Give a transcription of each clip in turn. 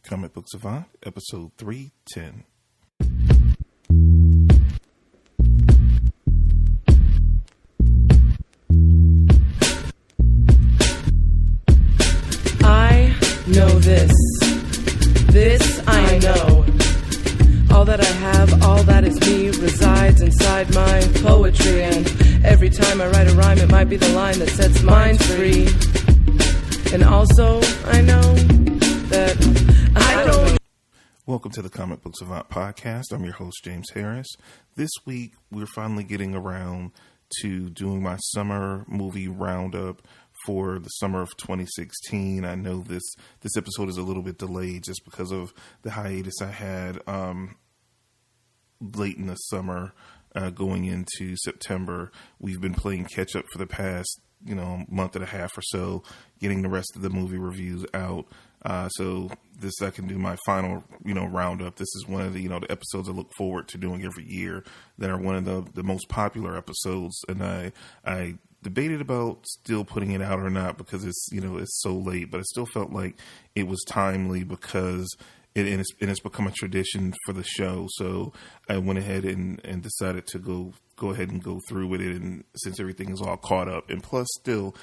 Comic Book Savant, episode 310. I know this. This I know. All that I have, all that is me, resides inside my poetry. And every time I write a rhyme, it might be the line that sets minds free. And also, I know that I don't know. Welcome to the Comic Book Savant podcast. I'm your host, James Harris. This week, we're finally getting around to doing my summer movie roundup for the summer of 2016. I know this episode is a little bit delayed just because of the hiatus I had late in the summer going into September. We've been playing catch up for the past month and a half or so, getting the rest of the movie reviews out. So this, I can do my final, roundup. This is one of the, the episodes I look forward to doing every year that are one of the most popular episodes. And I debated about still putting it out or not because it's, it's so late, but I still felt like it was timely because it's become a tradition for the show. So I went ahead and decided to go ahead and go through with it. And since everything is all caught up, and plus still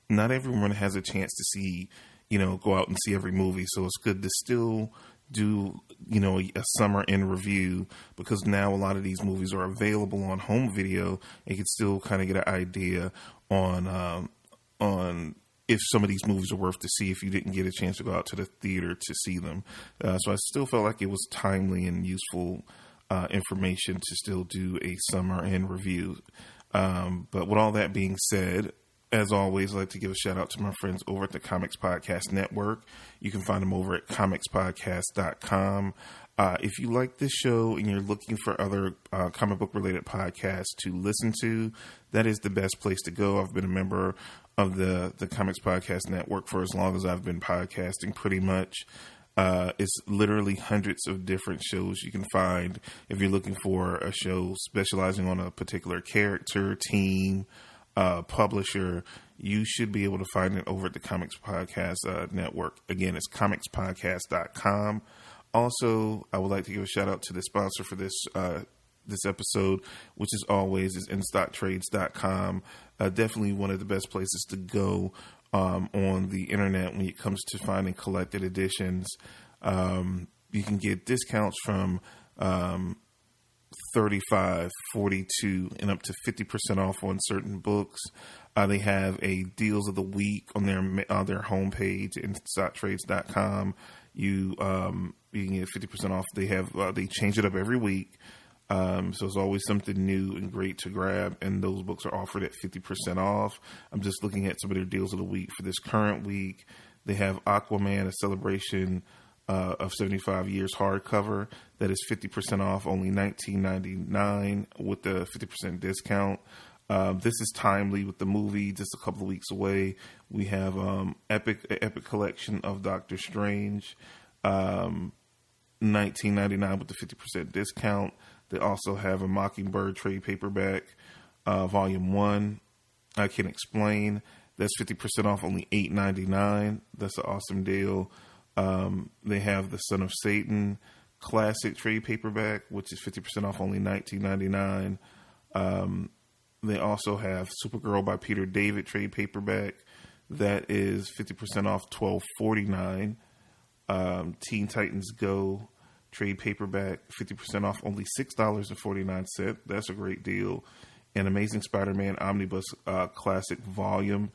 not everyone has a chance to see, go out and see every movie. So it's good to still do, a summer in review, because now a lot of these movies are available on home video and you can still kind of get an idea on if some of these movies are worth to see if you didn't get a chance to go out to the theater to see them. So I still felt like it was timely and useful information to still do a summer in review. But with all that being said, as always, I'd like to give a shout out to my friends over at the Comics Podcast Network. You can find them over at comicspodcast.com. If you like this show and you're looking for other comic book related podcasts to listen to, that is the best place to go. I've been a member of the Comics Podcast Network for as long as I've been podcasting, pretty much. It's literally hundreds of different shows you can find. If you're looking for a show specializing on a particular character, team, publisher, you should be able to find it over at the Comics Podcast Network. Again, it's comicspodcast.com. Also, I would like to give a shout out to the sponsor for this episode, which is always is InStockTrades.com. Definitely one of the best places to go on the internet when it comes to finding collected editions. You can get discounts from 35, 42, and up to 50% off on certain books. They have a deals of the week on their homepage, InStockTrades.com. You can get 50% off. They change it up every week. So it's always something new and great to grab, and those books are offered at 50% off. I'm just looking at some of their deals of the week for this current week. They have Aquaman, a celebration of 75 years hardcover that is 50% off, only $19.99 with the 50% discount. This is timely with the movie just a couple of weeks away. We have epic collection of Doctor Strange, $19.99 with the 50% discount. They also have a Mockingbird trade paperback, volume 1. I Can Explain. That's 50% off, only $8.99. That's an awesome deal. They have The Son of Satan classic trade paperback, which is 50% off, only $19.99. They also have Supergirl by Peter David trade paperback. That is 50% off, $12.49. Teen Titans Go trade paperback, 50% off, only $6.49. That's a great deal. And Amazing Spider-Man Omnibus Classic Volume,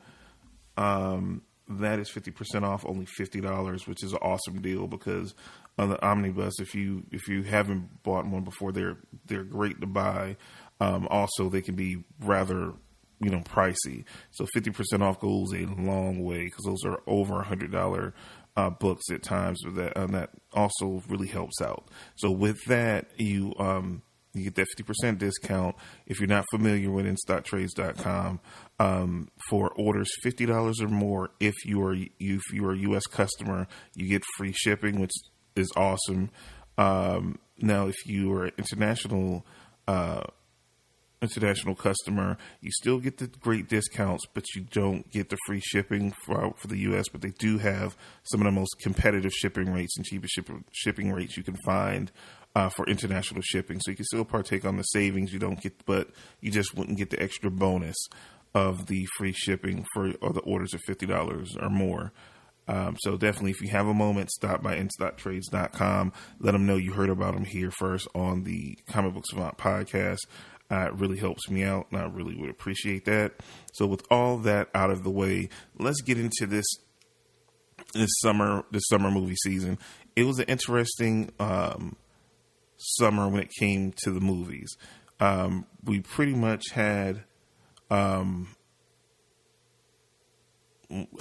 that is 50% off, only $50, which is an awesome deal because on the Omnibus, if you haven't bought one before, they're great to buy. Also, they can be rather pricey. So 50% off goes a long way because those are over $100 books at times. That also really helps out. So with that, you get that 50% discount. If you're not familiar with InStockTrades.com, for orders $50 or more, if you are a U.S. customer, you get free shipping, which is awesome. Now, if you are international international customer, you still get the great discounts, but you don't get the free shipping for the U.S., but they do have some of the most competitive shipping rates and cheapest shipping rates you can find for international shipping. So you can still partake on the savings you don't get, but you just wouldn't get the extra bonus of the free shipping for the orders of $50 or more. So definitely, if you have a moment, stop by instocktrades.com. Let them know you heard about them here first on the Comic Book Savant podcast. It really helps me out, and I really would appreciate that. So with all that out of the way, let's get into this summer movie season. It was an interesting summer when it came to the movies. We pretty much had, I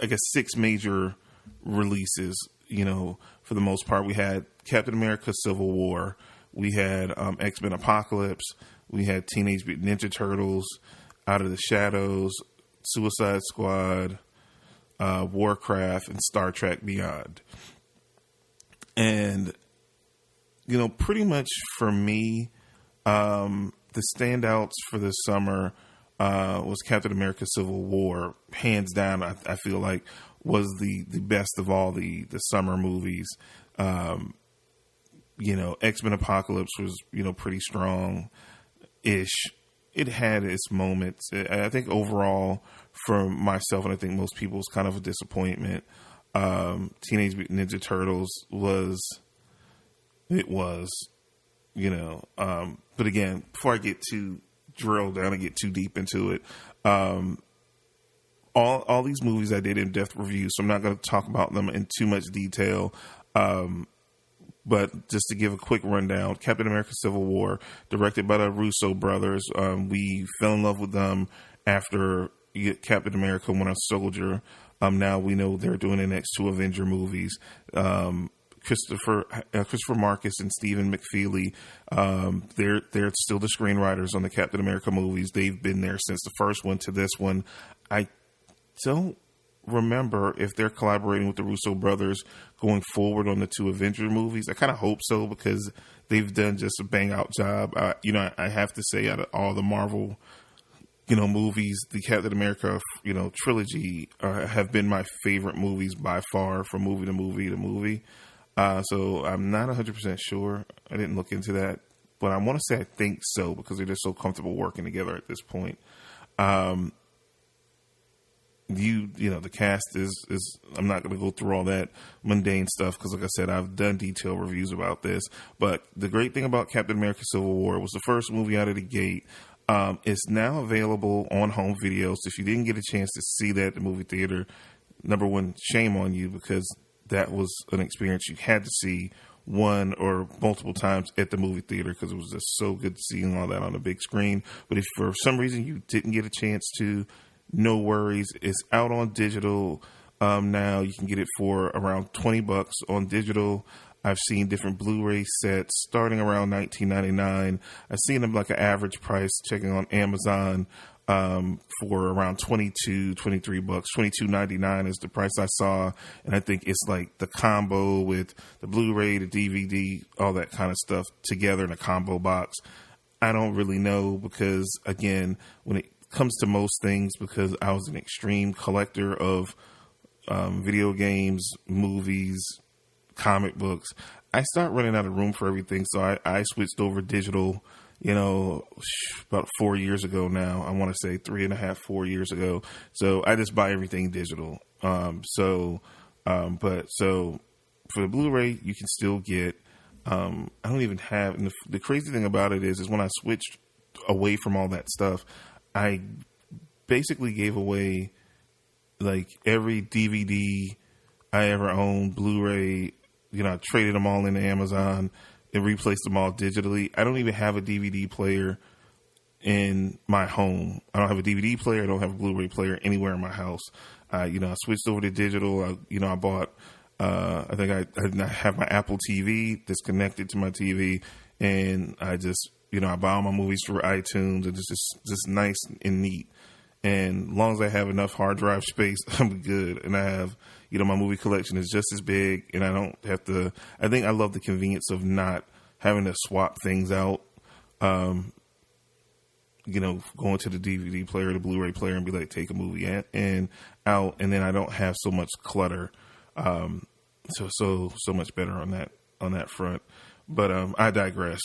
guess, 6 major releases. For the most part, we had Captain America: Civil War. We had X-Men: Apocalypse. We had Teenage Mutant Ninja Turtles, Out of the Shadows, Suicide Squad, Warcraft, and Star Trek Beyond. And, pretty much for me, the standouts for this summer was Captain America: Civil War. Hands down, I feel like was the best of all the summer movies. X-Men: Apocalypse was, pretty strong-ish. It had its moments. I think overall, for myself, and I think most people, it was kind of a disappointment. Teenage Mutant Ninja Turtles was, but again, before I get too drilled down and get too deep into it, all these movies I did in-depth reviews, so I'm not going to talk about them in too much detail. But just to give a quick rundown, Captain America: Civil War, directed by the Russo brothers. We fell in love with them after Captain America: Winter Soldier. Now we know they're doing the next 2 Avenger movies. Christopher Marcus and Stephen McFeely, they're still the screenwriters on the Captain America movies. They've been there since the first one to this one. I don't remember if they're collaborating with the Russo brothers going forward on the 2 Avenger movies. I kind of hope so, because they've done just a bang out job. I have to say, out of all the Marvel, movies, the Captain America, trilogy have been my favorite movies by far, from movie to movie to movie. So I'm not 100% sure. I didn't look into that, but I want to say I think so, because they're just so comfortable working together at this point. The cast is I'm not going to go through all that mundane stuff, because like I said, I've done detailed reviews about this. But the great thing about Captain America: Civil War was the first movie out of the gate. It's now available on home video. So if you didn't get a chance to see that at the movie theater, number one, shame on you, because that was an experience you had to see one or multiple times at the movie theater, because it was just so good seeing all that on the big screen. But if for some reason you didn't get a chance to, no worries. It's out on digital now. You can get it for around $20 on digital. I've seen different Blu-ray sets starting around $19.99. I've seen them like an average price, checking on Amazon, for around $23. $22.99 is the price I saw. And I think it's like the combo with the Blu-ray, the DVD, all that kind of stuff together in a combo box. I don't really know, because again, when it comes to most things, because I was an extreme collector of video games, movies, comic books, I started running out of room for everything. So I switched over digital, about 4 years ago now. I want to say 3.5, 4 years ago. So I just buy everything digital. But for the Blu-ray, you can still get, I don't even have, and the crazy thing about it is when I switched away from all that stuff, I basically gave away like every DVD I ever owned, Blu-ray, I traded them all into Amazon and replaced them all digitally. I don't even have a DVD player in my home. I don't have a DVD player. I don't have a Blu-ray player anywhere in my house. I switched over to digital. I bought, I think I have my Apple TV that's connected to my TV, and I just, I buy all my movies through iTunes, and it's just nice and neat. And as long as I have enough hard drive space, I'm good. And I have, my movie collection is just as big, and I don't have to, I think I love the convenience of not having to swap things out. going to the DVD player, the Blu-ray player, and be like, take a movie and out, and then I don't have so much clutter. So much better on that front. But I digress.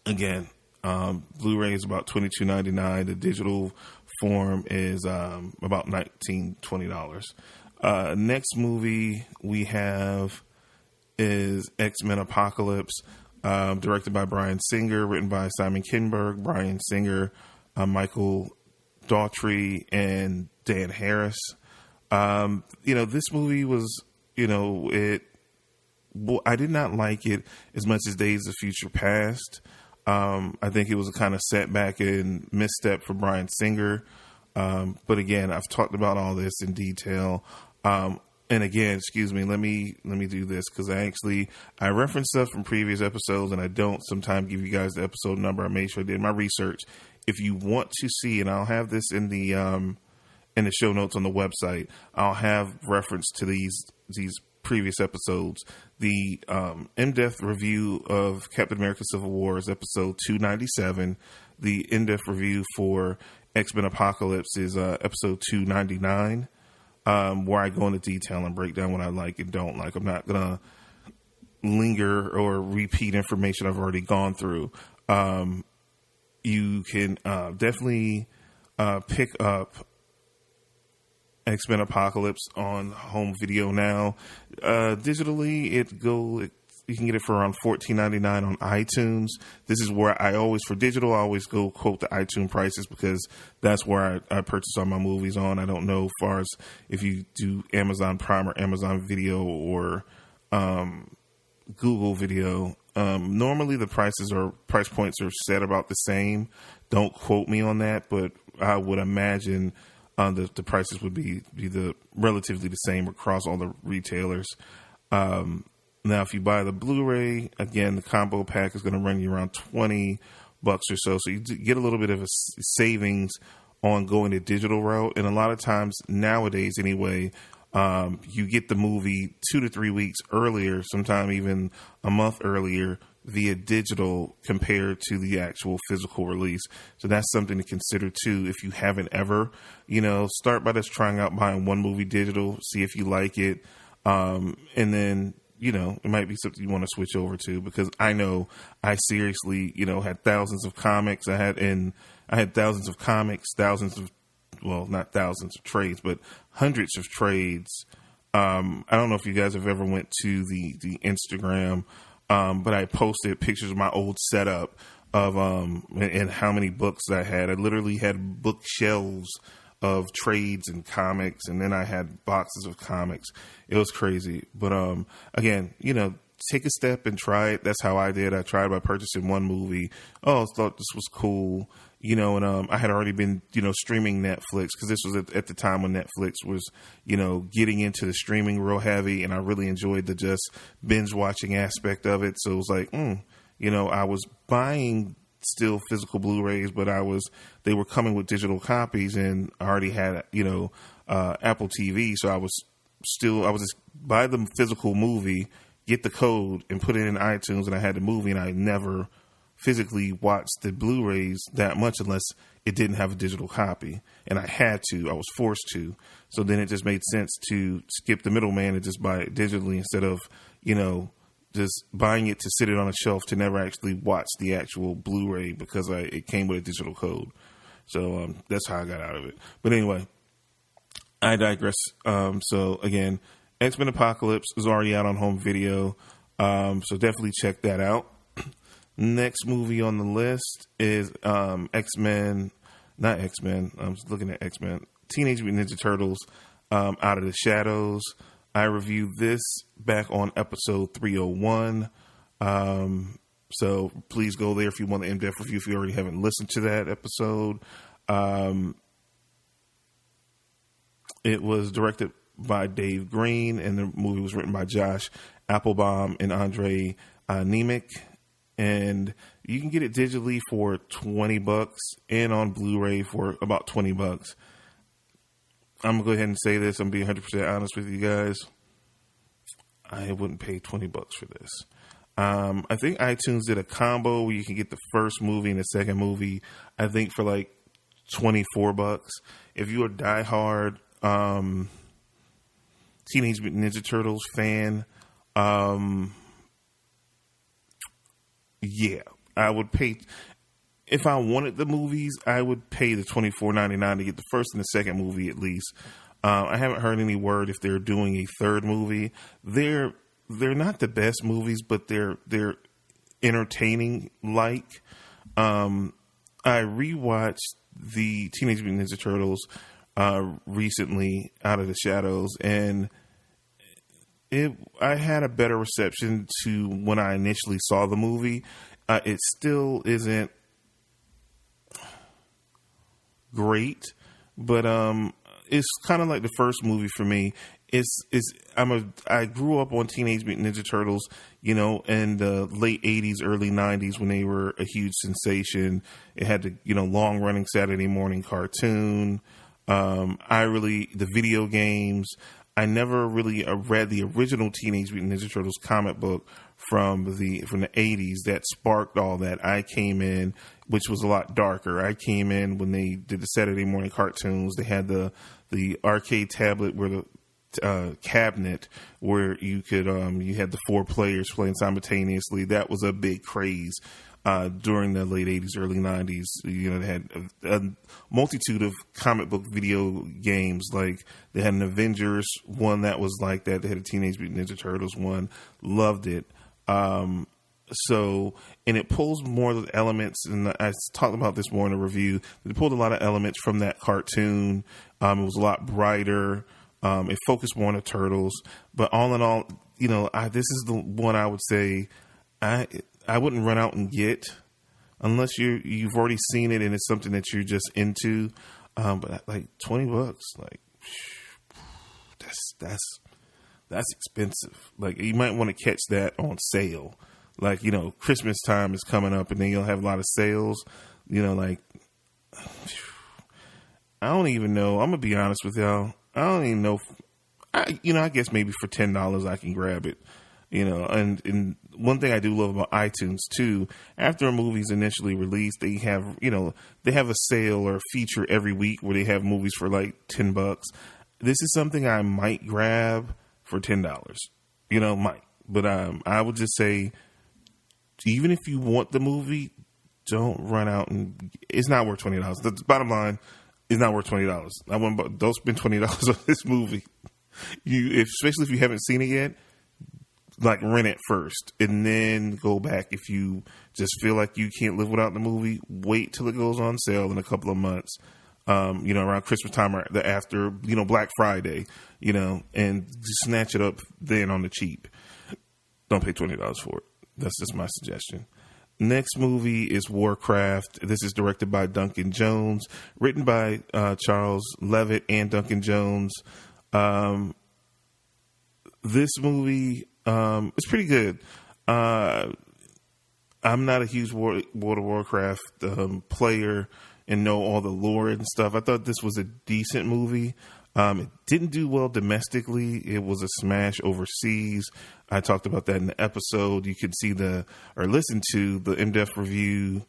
Again, Blu-ray is about $22.99. The digital form is about $19-20. Next movie we have is X-Men Apocalypse, directed by Bryan Singer, written by Simon Kinberg, Bryan Singer, Michael Daughtry, and Dan Harris. This movie was, I did not like it as much as Days of Future Past. I think it was a kind of setback and misstep for Bryan Singer. But again, I've talked about all this in detail. And again, excuse me, let me do this, because I reference stuff from previous episodes, and I don't sometimes give you guys the episode number. I made sure I did my research. If you want to see, and I'll have this in the show notes on the website, I'll have reference to these previous episodes. The in-depth review of Captain America Civil War is episode 297. The in-depth review for X-Men Apocalypse is episode 299, where I go into detail and break down what I like and don't like. I'm not going to linger or repeat information I've already gone through. You can definitely pick up X-Men Apocalypse on home video now. Digitally, you can get it for around $14.99 on iTunes. This is where I always go quote the iTunes prices, because that's where I purchase all my movies on. I don't know as far as if you do Amazon Prime or Amazon Video or Google Video. Normally the price points are set about the same. Don't quote me on that, but I would imagine the prices would be relatively the same across all the retailers. Now, if you buy the Blu-ray, again, the combo pack is going to run you around $20 or so. So you get a little bit of a savings on going the digital route. And a lot of times nowadays anyway, you get the movie 2 to 3 weeks earlier, sometime even a month earlier, via digital compared to the actual physical release. So that's something to consider too. If you haven't ever, start by just trying out buying one movie digital, see if you like it. And then, it might be something you want to switch over to, because I know I seriously, had thousands of comics. I had thousands of comics, not thousands of trades, but hundreds of trades. I don't know if you guys have ever went to the Instagram, but I posted pictures of my old setup of and how many books I had. I literally had bookshelves of trades and comics, and then I had boxes of comics. It was crazy. But again, take a step and try it. That's how I did. I tried by purchasing one movie. Oh, I thought this was cool. And I had already been, streaming Netflix, because this was at the time when Netflix was, getting into the streaming real heavy, and I really enjoyed the just binge watching aspect of it. So it was like, I was buying still physical Blu-rays, but they were coming with digital copies, and I already had, Apple TV. So I was just buy the physical movie, get the code, and put it in iTunes, and I had the movie, and I never physically watched the Blu-rays that much unless it didn't have a digital copy, and I was forced to. So then it just made sense to skip the middleman and just buy it digitally, instead of, just buying it to sit it on a shelf to never actually watch the actual Blu-ray, because it came with a digital code. So that's how I got out of it. But anyway, I digress. So again, X-Men Apocalypse is already out on home video. So definitely check that out. Next movie on the list is X-Men, not X-Men. I'm just looking at X-Men. Teenage Mutant Ninja Turtles, Out of the Shadows. I reviewed this back on episode 301. So please go there if you want the in-depth review, if you already haven't listened to that episode. It was directed by Dave Green, and the movie was written by Josh Applebaum and Andre Nemec. And you can get it digitally for $20 and on Blu-ray for about $20. I'm going to go ahead and say this. I'm being 100% honest with you guys. I wouldn't pay $20 for this. I think iTunes did a combo where you can get the first movie and the second movie, I think for like $24. If you're a diehard Teenage Mutant Ninja Turtles fan, yeah, I would pay. If I wanted the movies, I would pay the $24.99 to get the first and the second movie at least. I haven't heard any word if they're doing a third movie. They're not the best movies, but they're entertaining. Like, I rewatched the Teenage Mutant Ninja Turtles recently, Out of the Shadows, and I had a better reception to when I initially saw the movie. It still isn't great, but it's kind of like the first movie for me. I grew up on Teenage Mutant Ninja Turtles, in the late 80s, early 90s when they were a huge sensation. It had the, long running Saturday morning cartoon. The video games. I never really read the original Teenage Mutant Ninja Turtles comic book from the 80s that sparked all that. I came in, which was a lot darker. I came in when they did the Saturday morning cartoons. They had the arcade tablet where the cabinet where you could you had the 4 players playing simultaneously. That was a big craze during the late 80s, early 90s. They had a multitude of comic book video games. Like they had an Avengers one that was like that. They had a Teenage Mutant Ninja Turtles one. Loved it. And it pulls more of the elements, and I talked about this more in a review. It pulled a lot of elements from that cartoon. It was a lot brighter. It focused more on the turtles, but all in all, this is the one I would say I wouldn't run out and get unless you've already seen it and it's something that you're just into. But like $20, like that's expensive. Like you might want to catch that on sale. Like, Christmas time is coming up and then you'll have a lot of sales, like, I don't even know. I'm gonna be honest with y'all. I don't even know. I guess maybe for $10 I can grab it. And one thing I do love about iTunes too, after a movie's initially released, they have a sale or a feature every week where they have movies for like $10. This is something I might grab for $10. Might. But I would just say, even if you want the movie, don't run out and it's not worth $20. The bottom line, it's not worth $20. Don't spend $20 on this movie. Especially if you haven't seen it yet, like rent it first and then go back. If you just feel like you can't live without the movie, wait till it goes on sale in a couple of months. Around Christmas time or after, Black Friday, and just snatch it up then on the cheap. Don't pay $20 for it. That's just my suggestion. Next movie is Warcraft. This is directed by Duncan Jones, written by Charles Levitt and Duncan Jones. This movie is pretty good. I'm not a huge World of Warcraft player and know all the lore and stuff. I thought this was a decent movie. It didn't do well domestically. It was a smash overseas. I talked about that in the episode. You could see listen to the in-depth review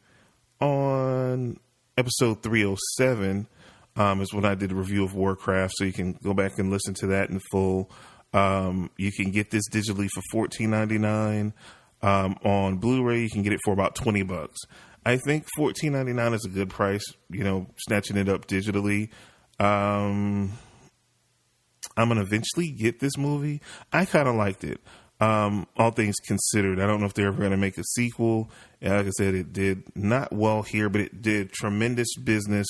on episode 307 is when I did a review of Warcraft. So you can go back and listen to that in full. You can get this digitally for $14.99. On Blu-ray, you can get it for about $20. I think $14.99 is a good price, snatching it up digitally. I'm going to eventually get this movie. I kind of liked it. All things considered, I don't know if they're ever going to make a sequel. Like I said, it did not well here, but it did tremendous business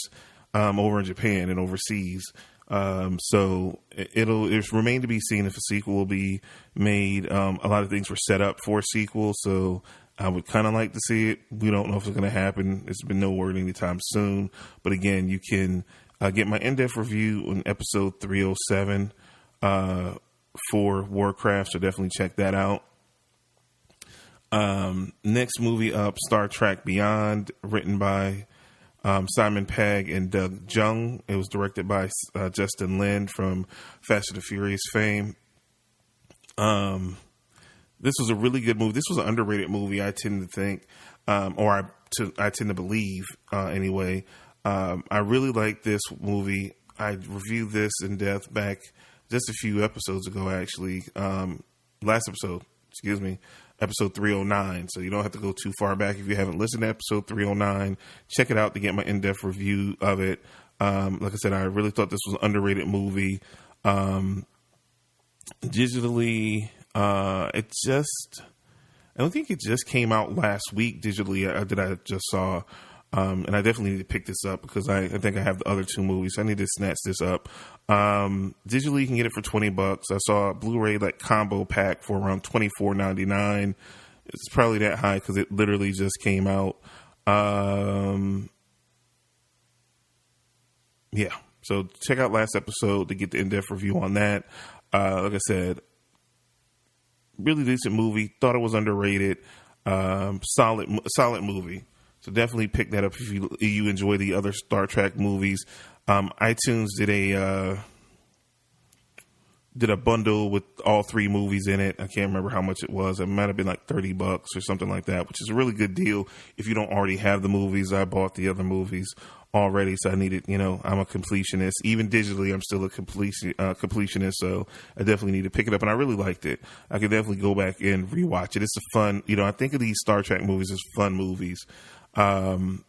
over in Japan and overseas. So it's remain to be seen if a sequel will be made. A lot of things were set up for a sequel, so I would kind of like to see it. We don't know if it's going to happen. There's been no word anytime soon. But again, you can get my in-depth review on episode 307 for Warcraft, so definitely check that out. Next movie up, Star Trek Beyond, written by Simon Pegg and Doug Jung. It was directed by Justin Lin from Fast and the Furious fame. this was a really good movie. This was an underrated movie, I tend to think, I tend to believe anyway. I really like this movie. I reviewed this in depth back just a few episodes ago, actually. Last episode, episode 309. So you don't have to go too far back if you haven't listened to episode 309. Check it out to get my in-depth review of it. Like I said, I really thought this was an underrated movie. Digitally, I don't think it just came out last week digitally that I just saw. And I definitely need to pick this up because I think I have the other two movies. I need to snatch this up. Digitally, you can get it for $20. I saw a Blu-ray combo pack for around $24.99. It's probably that high because it literally just came out. Yeah. So check out last episode to get the in-depth review on that. Like I said, really decent movie. Thought it was underrated. Solid movie. So definitely pick that up if you enjoy the other Star Trek movies. iTunes did a bundle with all three movies in it. I can't remember how much it was. It might have been $30 or something like that, which is a really good deal if you don't already have the movies. I bought the other movies already, so I needed, I'm a completionist. Even digitally, I'm still a completionist, so I definitely need to pick it up, and I really liked it. I could definitely go back and rewatch it. It's a fun, I think of these Star Trek movies as fun movies. Last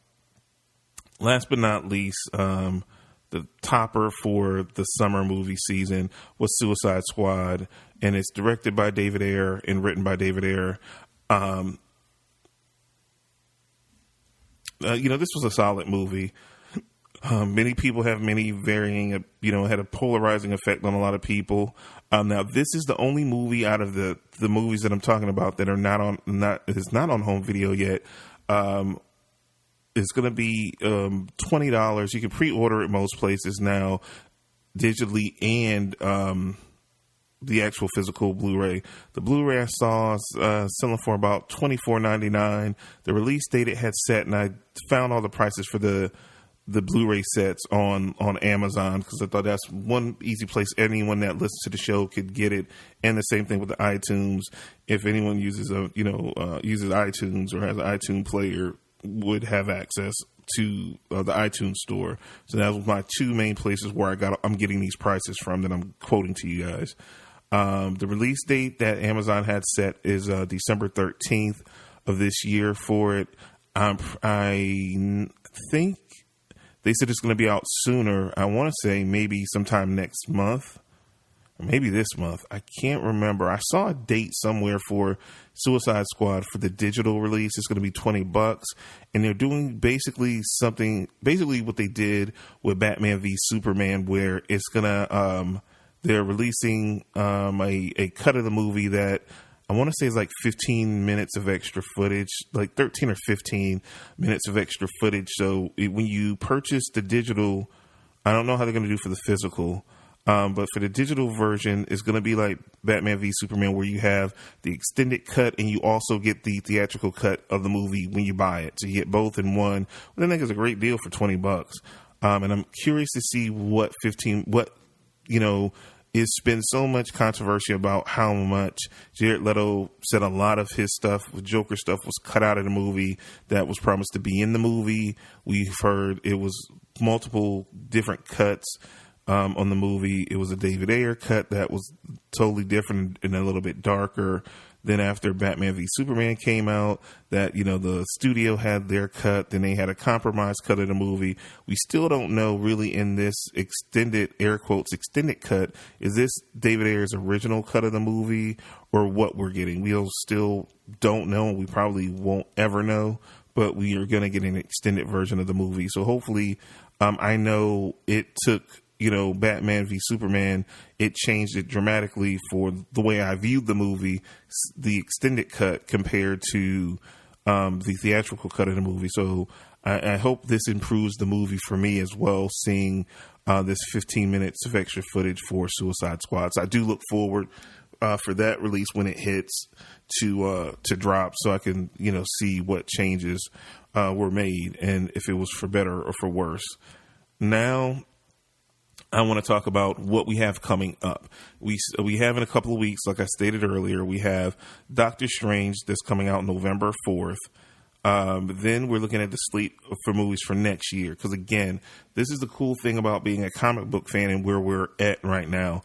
but not least, the topper for the summer movie season was Suicide Squad, and it's directed by David Ayer and written by David Ayer. This was a solid movie. Many people have many varying, had a polarizing effect on a lot of people. Now, this is the only movie out of the movies that I'm talking about that are not on home video yet. It's going to be $20. You can pre-order it most places now, digitally and the actual physical Blu-ray. The Blu-ray I saw selling for about $24.99. The release date it had set, and I found all the prices for the Blu-ray sets on Amazon because I thought that's one easy place anyone that listens to the show could get it. And the same thing with the iTunes. If anyone uses uses iTunes or has an iTunes player, would have access to the iTunes store. So that was my two main places where I'm getting these prices from that I'm quoting to you guys. The release date that Amazon had set is December 13th of this year for it. I think they said it's going to be out sooner. I want to say maybe sometime next month. Maybe this month. I can't remember. I saw a date somewhere for Suicide Squad for the digital release. It's going to be $20, and they're doing basically what they did with Batman v Superman, where it's gonna they're releasing a cut of the movie that I want to say is 15 minutes of extra footage, 13 or 15 minutes of extra footage. So when you purchase the digital, I don't know how they're going to do for the physical. But for the digital version, it's going to be like Batman v Superman, where you have the extended cut and you also get the theatrical cut of the movie when you buy it. So you get both in one. I think it's a great deal for $20. And I'm curious to see it's been so much controversy about how much Jared Leto said a lot of his stuff, Joker stuff, was cut out of the movie that was promised to be in the movie. We've heard it was multiple different cuts. On the movie, it was a David Ayer cut that was totally different and a little bit darker. Then after Batman v Superman came out, that, the studio had their cut. Then they had a compromise cut of the movie. We still don't know really in this extended, air quotes, extended cut, is this David Ayer's original cut of the movie or what we're getting? We still don't know. We probably won't ever know, but we are going to get an extended version of the movie. So hopefully, I know it took, Batman v Superman, it changed it dramatically for the way I viewed the movie, the extended cut compared to the theatrical cut of the movie. So I hope this improves the movie for me as well, seeing this 15 minutes of extra footage for Suicide Squad. So I do look forward for that release when it hits to drop, so I can see what changes were made and if it was for better or for worse. Now, I want to talk about what we have coming up. We have in a couple of weeks, like I stated earlier, we have Doctor Strange that's coming out November 4th. Then we're looking at the slate for movies for next year. Because again, this is the cool thing about being a comic book fan and where we're at right now.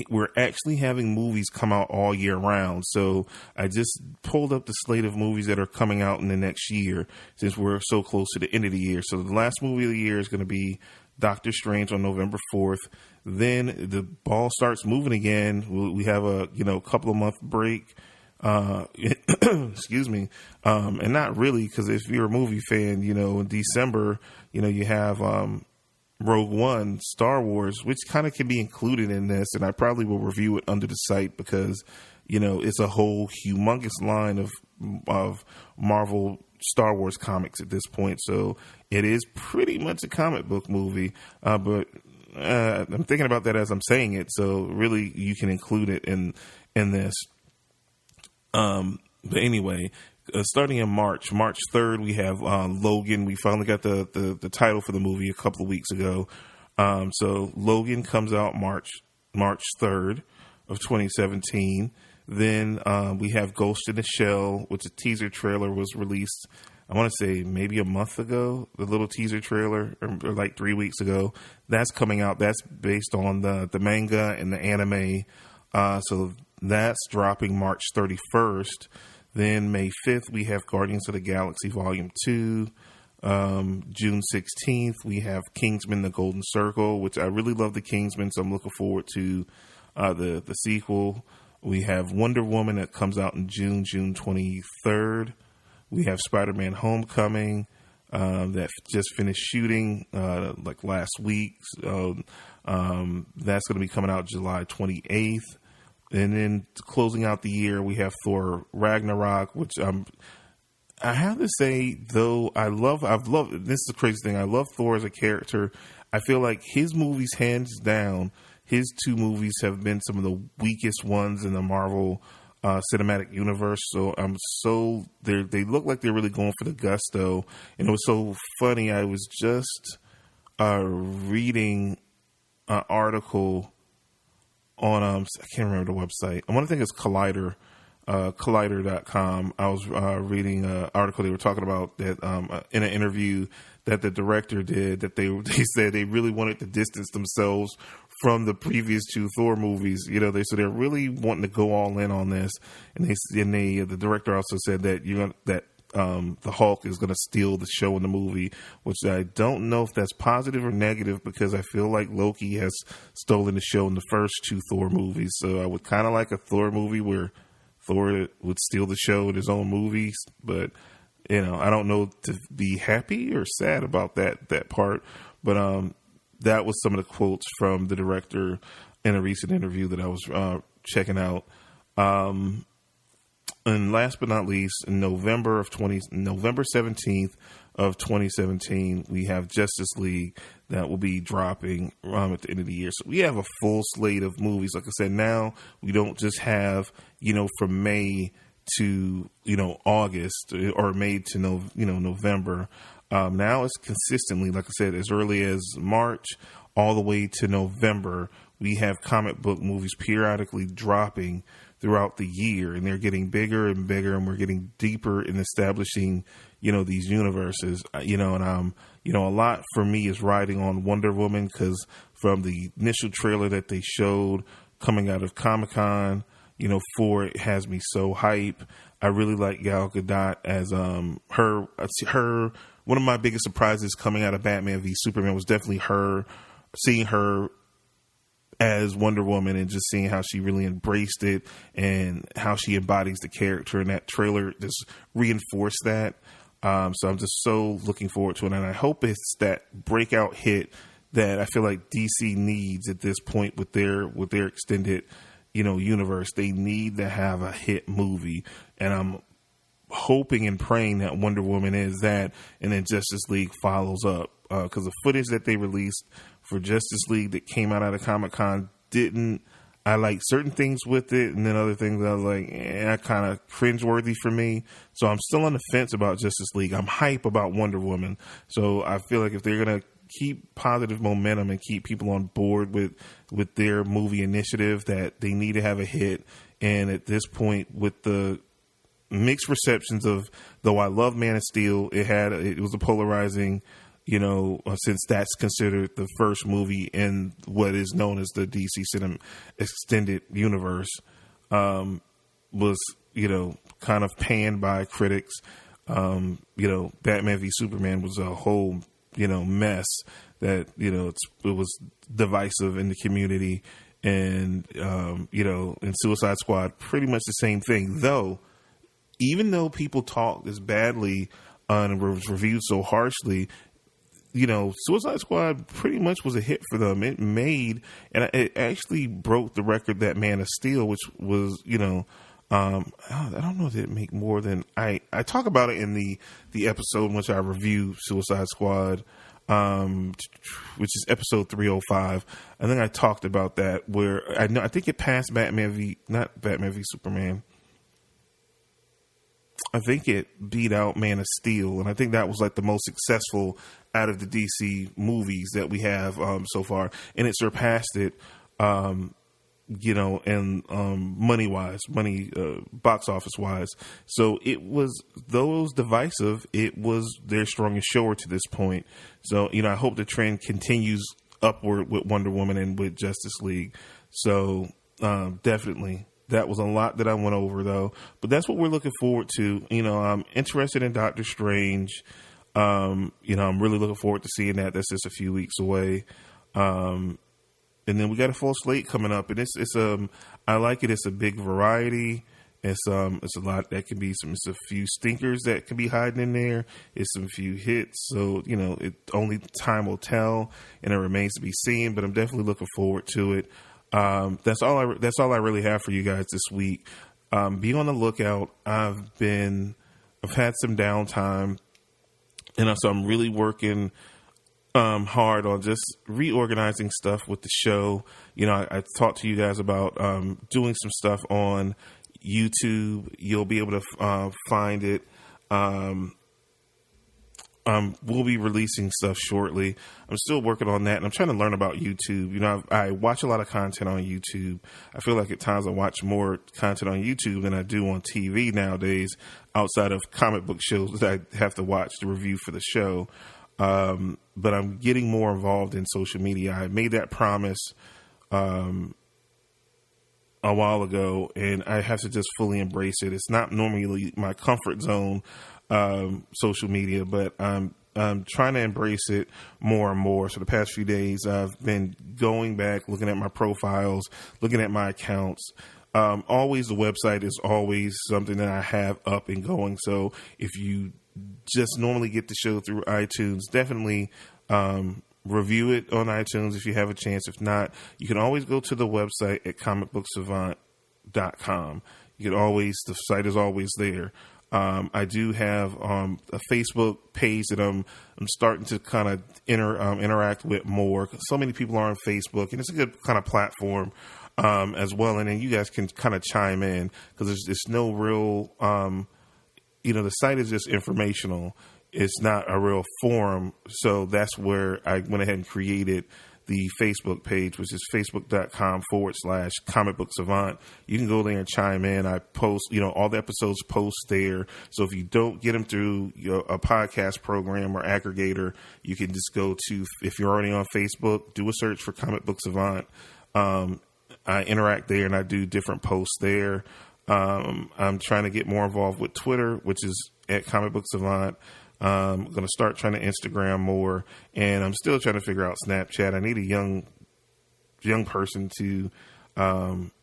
We're actually having movies come out all year round. So I just pulled up the slate of movies that are coming out in the next year since we're so close to the end of the year. So the last movie of the year is going to be Doctor Strange on November 4th. Then the ball starts moving again. We have a couple of month break. Excuse me. And not really, because if you're a movie fan, in December, you have Rogue One, Star Wars, which kind of can be included in this, and I probably will review it under the site because it's a whole humongous line of Marvel Star Wars comics at this point, so it is pretty much a comic book movie. But I'm thinking about that as I'm saying it, so really you can include it in this. But anyway, starting in March 3rd, we have Logan. We finally got the title for the movie a couple of weeks ago. So Logan comes out March 3rd of 2017. Then we have Ghost in the Shell, which a teaser trailer was released, I want to say maybe a month ago, the little teaser trailer, or like 3 weeks ago. That's coming out. That's based on the manga and the anime. So that's dropping March 31st. Then May 5th, we have Guardians of the Galaxy Volume 2. June 16th, we have Kingsman: The Golden Circle, which I really love the Kingsman, so I'm looking forward to the sequel. We have Wonder Woman that comes out in June 23rd. We have Spider-Man: Homecoming that just finished shooting like last week. So, that's going to be coming out July 28th. And then closing out the year, we have Thor Ragnarok, which I have to say, though, I've loved, this is the crazy thing, I love Thor as a character. I feel like his movies, hands down, his two movies have been some of the weakest ones in the Marvel cinematic universe. So they look like they're really going for the gusto. And it was so funny. I was just reading an article on, I can't remember the website. I want to think it's Collider, Collider.com. I was reading an article they were talking about that in an interview that the director did, that they said they really wanted to distance themselves from the previous two Thor movies. They're really wanting to go all in on this, and the director also said that the Hulk is going to steal the show in the movie, which I don't know if that's positive or negative, because I feel like Loki has stolen the show in the first two Thor movies. So I would kind of like a Thor movie where Thor would steal the show in his own movies, but I don't know to be happy or sad about that part. But that was some of the quotes from the director in a recent interview that I was checking out. And last but not least, in November 17th of 2017, we have Justice League that will be dropping at the end of the year. So we have a full slate of movies. Like I said, now we don't just have, from May to, August, or May to November. Now it's consistently, like I said, as early as March all the way to November, we have comic book movies periodically dropping throughout the year, and they're getting bigger and bigger, and we're getting deeper in establishing, these universes, and a lot for me is riding on Wonder Woman, because from the initial trailer that they showed coming out of Comic-Con, for it has me so hype. I really like Gal Gadot as her. One of my biggest surprises coming out of Batman v Superman was definitely seeing her as Wonder Woman, and just seeing how she really embraced it and how she embodies the character. And that trailer just reinforced that. So I'm just so looking forward to it. And I hope it's that breakout hit that I feel like DC needs at this point with their extended, universe. They need to have a hit movie. And I'm hoping and praying that Wonder Woman is that, and then Justice League follows up. Because the footage that they released for Justice League that came out of Comic-Con I like certain things with it, and then other things I was like, kind of cringeworthy for me. So I'm still on the fence about Justice League. I'm hype about Wonder Woman. So I feel like if they're going to keep positive momentum and keep people on board with their movie initiative, that they need to have a hit. And at this point, with the mixed receptions of, though I love Man of Steel, it was a polarizing, since that's considered the first movie in what is known as the DC Cinema Extended Universe, was, kind of panned by critics. Batman v Superman was a whole, mess that, it was divisive in the community. And, in Suicide Squad, pretty much the same thing. Though, even though people talked as badly and was reviewed so harshly, Suicide Squad pretty much was a hit for them. It made, and it actually broke the record that Man of Steel, which was, I don't know if it make more than, I talk about it in the episode in which I review Suicide Squad, which is episode 305. I think I talked about that, where I think it passed not Batman v Superman. I think it beat out Man of Steel, and I think that was like the most successful out of the DC movies that we have so far, and it surpassed it, and money box office wise. So it was, though it was divisive, it was their strongest show to this point. So I hope the trend continues upward with Wonder Woman and with Justice League. So definitely. That was a lot that I went over, though. But that's what we're looking forward to. I'm interested in Doctor Strange. I'm really looking forward to seeing that. That's just a few weeks away. And then we got a full slate coming up, and it's I like it. It's a big variety. It's a lot that can be it's a few stinkers that can be hiding in there. It's some few hits. So only time will tell, and it remains to be seen. But I'm definitely looking forward to it. That's all I really have for you guys this week. Be on the lookout. I've had some downtime, and so I'm really working hard on just reorganizing stuff with the show. I talked to you guys about doing some stuff on YouTube. You'll be able to find it. We'll be releasing stuff shortly. I'm still working on that, and I'm trying to learn about YouTube. I watch a lot of content on YouTube. I feel like at times I watch more content on YouTube than I do on TV nowadays, outside of comic book shows that I have to watch to review for the show. But I'm getting more involved in social media. I made that promise a while ago, and I have to just fully embrace it. It's not normally my comfort zone, social media, but I'm trying to embrace it more and more. So the past few days, I've been going back, looking at my profiles, looking at my accounts. Always the website is always something that I have up and going. So if you just normally get the show through iTunes, definitely review it on iTunes if you have a chance. If not, you can always go to the website at comicbooksavant.com. The site is always there. I do have a Facebook page that I'm starting to kind of interact with more. So many people are on Facebook, and it's a good kind of platform as well. And then you guys can kind of chime in, because there's no real, the site is just informational. It's not a real forum. So that's where I went ahead and created the Facebook page, which is facebook.com/comic book savant. You can go there and chime in. I post, all the episodes post there. So if you don't get them through a podcast program or aggregator, you can just go to, if you're already on Facebook, do a search for Comic Book Savant. I interact there, and I do different posts there. I'm trying to get more involved with Twitter, which is at Comic Book Savant. I'm going to start trying to Instagram more, and I'm still trying to figure out Snapchat. I need a young person to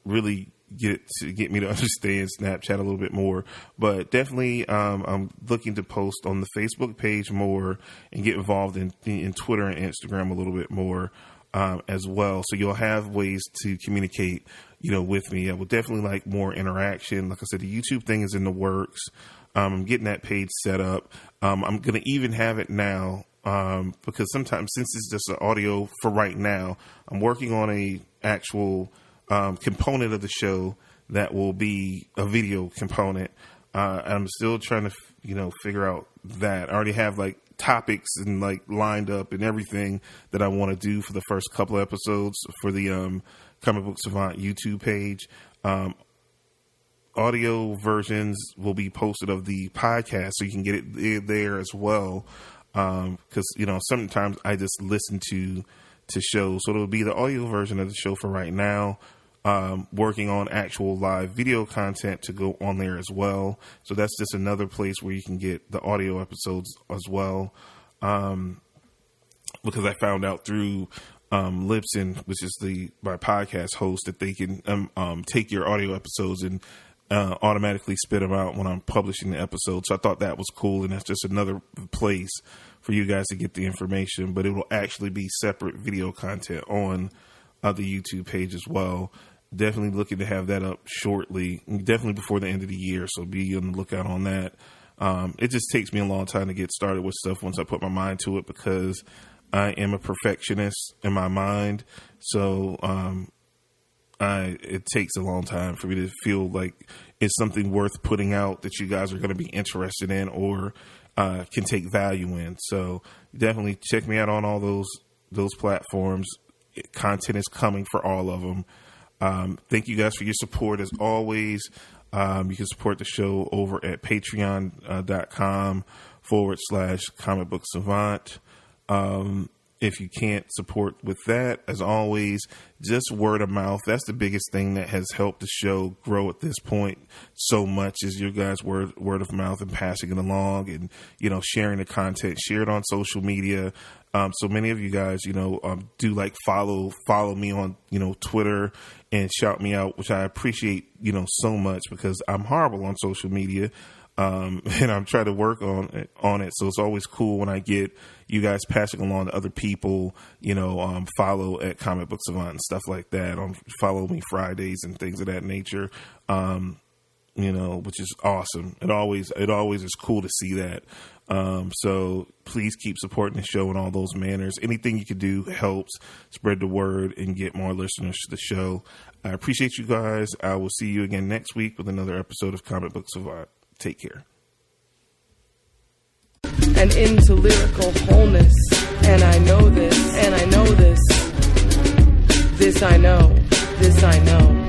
really get me to understand Snapchat a little bit more. But definitely, I'm looking to post on the Facebook page more and get involved in Twitter and Instagram a little bit more as well. So you'll have ways to communicate, with me. I would definitely like more interaction. Like I said, the YouTube thing is in the works. I'm getting that page set up. I'm going to even have it now because sometimes, since it's just an audio for right now, I'm working on a actual component of the show that will be a video component. I'm still trying to, figure out that. I already have like topics and like lined up and everything that I want to do for the first couple of episodes for the Comic Book Savant YouTube page. Audio versions will be posted of the podcast, so you can get it there as well. Because sometimes I just listen to shows, so it'll be the audio version of the show for right now. Working on actual live video content to go on there as well. So that's just another place where you can get the audio episodes as well. Because I found out through Libsyn, which is my podcast host, that they can take your audio episodes and automatically spit them out when I'm publishing the episode. So I thought that was cool, and that's just another place for you guys to get the information. But it will actually be separate video content on the YouTube page as well. Definitely looking to have that up shortly, definitely before the end of the year, so be on the lookout on that. It just takes me a long time to get started with stuff once I put my mind to it, because I am a perfectionist in my mind. So it takes a long time for me to feel like it's something worth putting out that you guys are going to be interested in or can take value in. So definitely check me out on all those platforms. Content is coming for all of them. Thank you guys for your support as always. You can support the show over at patreon.com/Comic Book Savant. If you can't support with that, as always, just word of mouth. That's the biggest thing that has helped the show grow at this point so much, is your guys' word of mouth and passing it along and, sharing the content. Share it on social media. So many of you guys, do like follow me on, Twitter and shout me out, which I appreciate, so much, because I'm horrible on social media. And I'm trying to work on it. So it's always cool when I get you guys passing along to other people, follow at Comic Book Savant and stuff like that. Follow me Fridays and things of that nature. Which is awesome. It always is cool to see that. So please keep supporting the show in all those manners. Anything you can do helps spread the word and get more listeners to the show. I appreciate you guys. I will see you again next week with another episode of Comic Book Savant. Take care. And into lyrical wholeness. And I know this. This I know. This I know.